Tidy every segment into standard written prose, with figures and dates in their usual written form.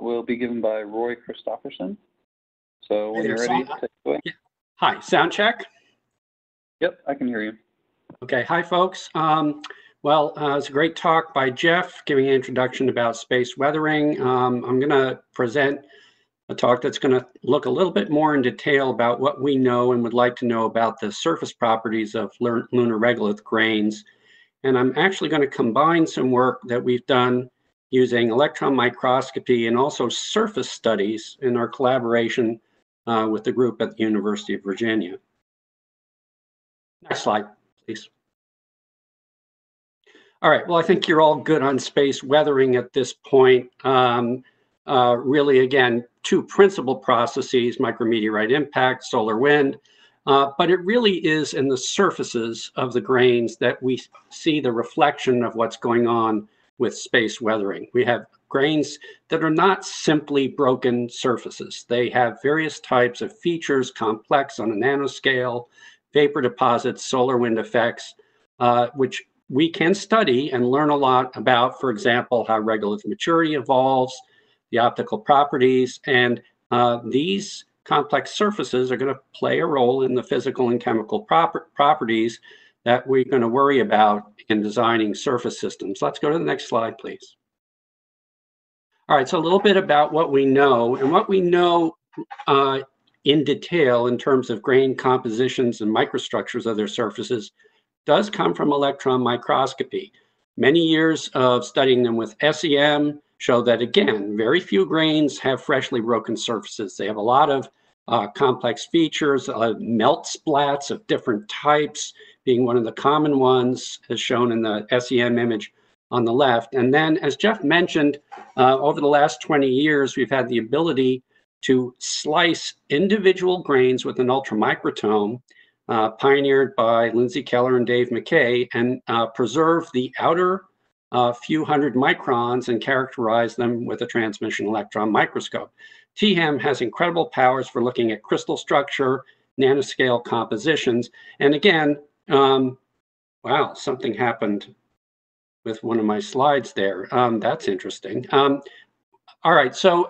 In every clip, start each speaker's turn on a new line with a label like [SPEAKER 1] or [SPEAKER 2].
[SPEAKER 1] will be given by Roy Christoffersen. So when
[SPEAKER 2] Hey there,
[SPEAKER 1] you're ready, take it away.
[SPEAKER 2] Yeah. Hi, sound check.
[SPEAKER 1] Yep, I can hear you.
[SPEAKER 2] Okay, hi folks. It's a great talk by Jeff giving an introduction about space weathering. I'm going to present a talk that's going to look a little bit more in detail about what we know and would like to know about the surface properties of lunar regolith grains. And I'm actually going to combine some work that we've done using electron microscopy and also surface studies in our collaboration with the group at the University of Virginia. Next slide, please. All right, well, I think you're all good on space weathering at this point. Really, again, two principal processes, micrometeorite impact, solar wind, but it really is in the surfaces of the grains that we see the reflection of what's going on with space weathering. We have grains that are not simply broken surfaces. They have various types of features, complex on a nanoscale, vapor deposits, solar wind effects, which we can study and learn a lot about, for example, how regolith maturity evolves, the optical properties, and these complex surfaces are going to play a role in the physical and chemical properties that we're going to worry about in designing surface systems. Let's go to the next slide, please. All right, so a little bit about what we know, and what we know in detail in terms of grain compositions and microstructures of their surfaces does come from electron microscopy. Many years of studying them with SEM show that, again, very few grains have freshly broken surfaces. They have a lot of complex features, melt splats of different types being one of the common ones, as shown in the SEM image on the left. And then, as Jeff mentioned, over the last 20 years, we've had the ability to slice individual grains with an ultramicrotome, pioneered by Lindsay Keller and Dave McKay, and preserve the outer few hundred microns and characterize them with a transmission electron microscope. TEM has incredible powers for looking at crystal structure, nanoscale compositions, and again, wow, something happened with one of my slides there. That's interesting. All right, so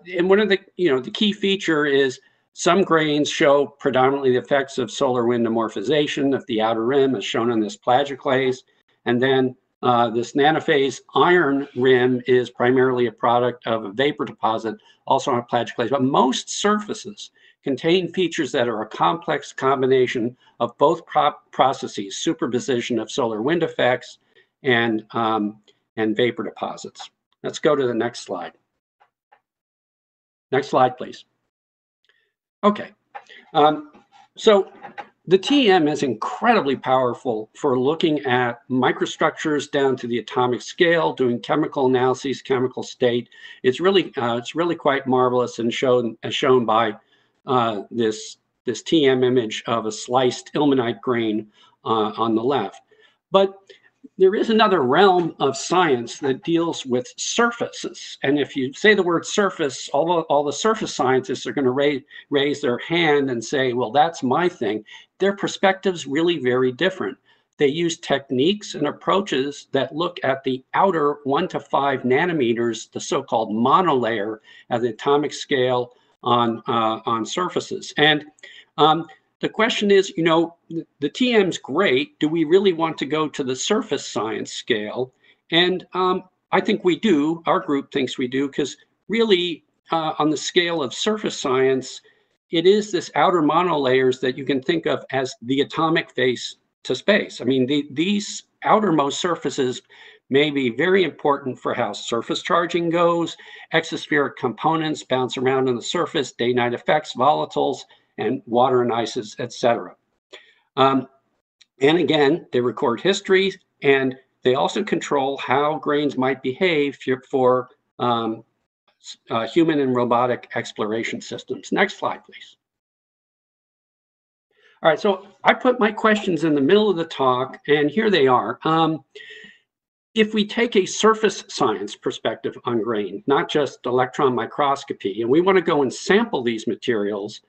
[SPEAKER 2] and one of the the key feature is some grains show predominantly the effects of solar wind amorphization of the outer rim, as shown on this plagioclase, and then this nanophase iron rim is primarily a product of a vapor deposit, also on a plagioclase. But most surfaces contain features that are a complex combination of both processes, superposition of solar wind effects and vapor deposits. Let's go to the next slide. Next slide, please. Okay, so the TEM is incredibly powerful for looking at microstructures down to the atomic scale, doing chemical analyses, chemical state. It's really quite marvelous, and as shown by this TEM image of a sliced ilmenite grain on the left. But there is another realm of science that deals with surfaces. And if you say the word surface, all the surface scientists are going to raise their hand and say, well, that's my thing. Their perspectives really very different. They use techniques and approaches that look at the outer 1 to 5 nanometers, the so-called monolayer at the atomic scale on surfaces. And the question is, the TEM's great. Do we really want to go to the surface science scale? And I think we do. Our group thinks we do, because really, on the scale of surface science, it is this outer monolayers that you can think of as the atomic face to space. I mean, these outermost surfaces may be very important for how surface charging goes. Exospheric components bounce around on the surface, day-night effects, volatiles, and water and ices, etc. And again, they record history, and they also control how grains might behave for human and robotic exploration systems. Next slide, please. All right, so I put my questions in the middle of the talk, and here they are. If we take a surface science perspective on grain, not just electron microscopy, and we want to go and sample these materials,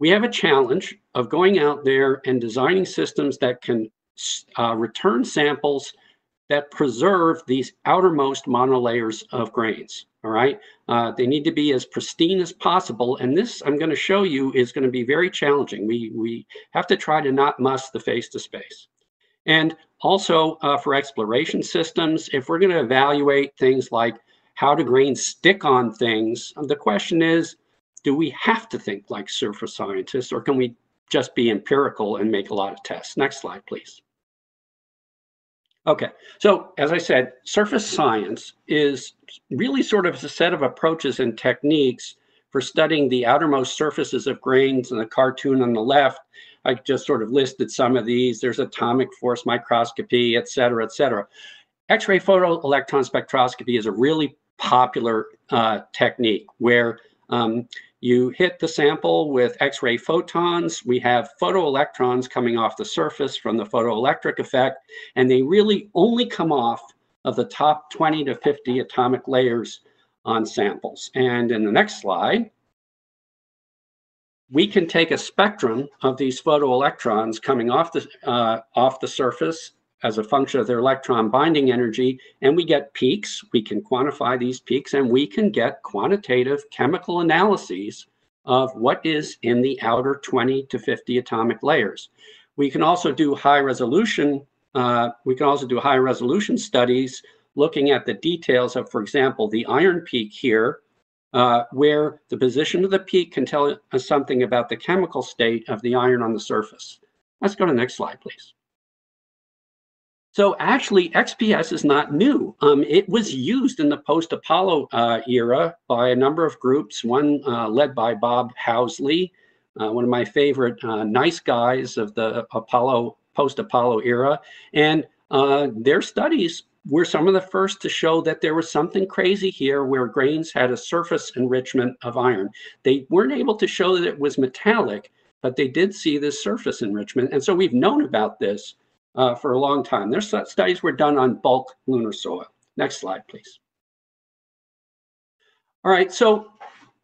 [SPEAKER 2] we have a challenge of going out there and designing systems that can return samples that preserve these outermost monolayers of grains. all right? They need to be as pristine as possible, and this, I'm going to show you, is going to be very challenging. We have to try to not muss the face to space. And also for exploration systems, if we're going to evaluate things like how do grains stick on things, the question is, do we have to think like surface scientists, or can we just be empirical and make a lot of tests? Next slide, please. Okay, so as I said, surface science is really sort of a set of approaches and techniques for studying the outermost surfaces of grains. In the cartoon on the left, I just sort of listed some of these. There's atomic force microscopy, et cetera, et cetera. X-ray photoelectron spectroscopy is a really popular technique where you hit the sample with X-ray photons. We have photoelectrons coming off the surface from the photoelectric effect, and they really only come off of the top 20 to 50 atomic layers on samples. And in the next slide, we can take a spectrum of these photoelectrons coming off the surface as a function of their electron binding energy, and we get peaks. We can quantify these peaks, and we can get quantitative chemical analyses of what is in the outer 20 to 50 atomic layers. We can also do high resolution studies looking at the details of, for example, the iron peak here, where the position of the peak can tell us something about the chemical state of the iron on the surface. Let's go to the next slide, please. So actually, XPS is not new. It was used in the post-Apollo era by a number of groups, one led by Bob Housley, one of my favorite nice guys of the post-Apollo era. And their studies were some of the first to show that there was something crazy here where grains had a surface enrichment of iron. They weren't able to show that it was metallic, but they did see this surface enrichment. And so we've known about this for a long time. Their studies were done on bulk lunar soil. Next slide, please. All right, so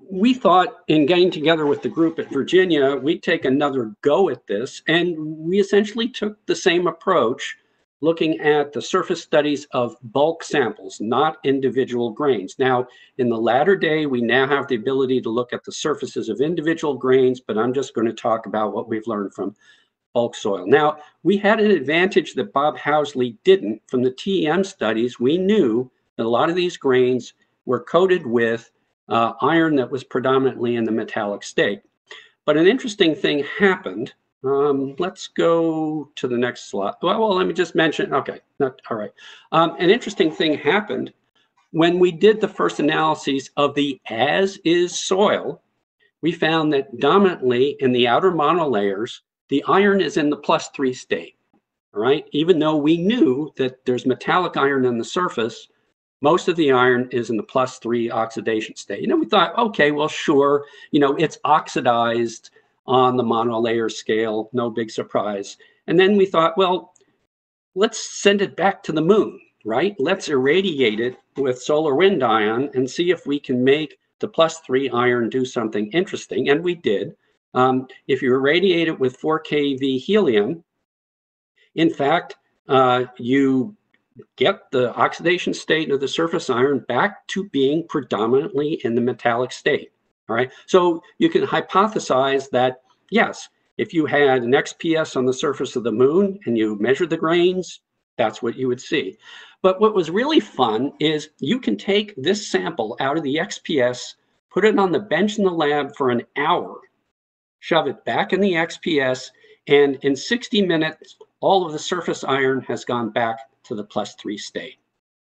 [SPEAKER 2] we thought in getting together with the group at Virginia, we'd take another go at this, and we essentially took the same approach, looking at the surface studies of bulk samples, not individual grains. Now, in the latter day, we now have the ability to look at the surfaces of individual grains, but I'm just going to talk about what we've learned from bulk soil. Now, we had an advantage that Bob Housley didn't. From the TEM studies, we knew that a lot of these grains were coated with iron that was predominantly in the metallic state. But an interesting thing happened. Let's go to the next slide. Well, let me just mention, okay, all right. An interesting thing happened when we did the first analyses of the as-is soil. We found that dominantly in the outer monolayers, the iron is in the +3 state, all right? Even though we knew that there's metallic iron on the surface, most of the iron is in the +3 oxidation state. You know, we thought, okay, well, sure, you know, it's oxidized on the monolayer scale, no big surprise. And then we thought, well, let's send it back to the moon, right? Let's irradiate it with solar wind ion and see if we can make the +3 iron do something interesting. And we did. If you irradiate it with 4 keV helium, in fact, you get the oxidation state of the surface iron back to being predominantly in the metallic state. All right, so you can hypothesize that, yes, if you had an XPS on the surface of the moon and you measured the grains, that's what you would see. But what was really fun is you can take this sample out of the XPS, put it on the bench in the lab for an hour, shove it back in the XPS, and in 60 minutes, all of the surface iron has gone back to the +3 state.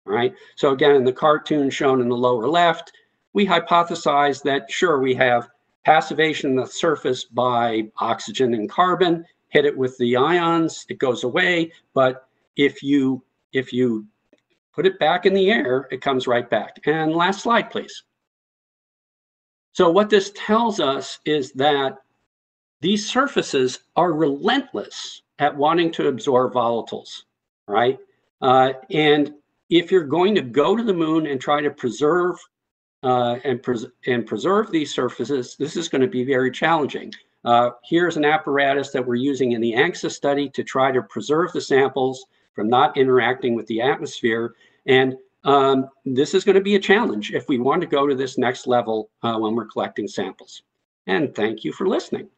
[SPEAKER 2] All right, so again, in the cartoon shown in the lower left, we hypothesized that, sure, we have passivation of the surface by oxygen and carbon, hit it with the ions, it goes away, but if you put it back in the air, it comes right back. And last slide, please. So what this tells us is that these surfaces are relentless at wanting to absorb volatiles, right? And if you're going to go to the moon and try to preserve preserve these surfaces, this is going to be very challenging. Here's an apparatus that we're using in the ANXA study to try to preserve the samples from not interacting with the atmosphere. And this is going to be a challenge if we want to go to this next level when we're collecting samples. And thank you for listening.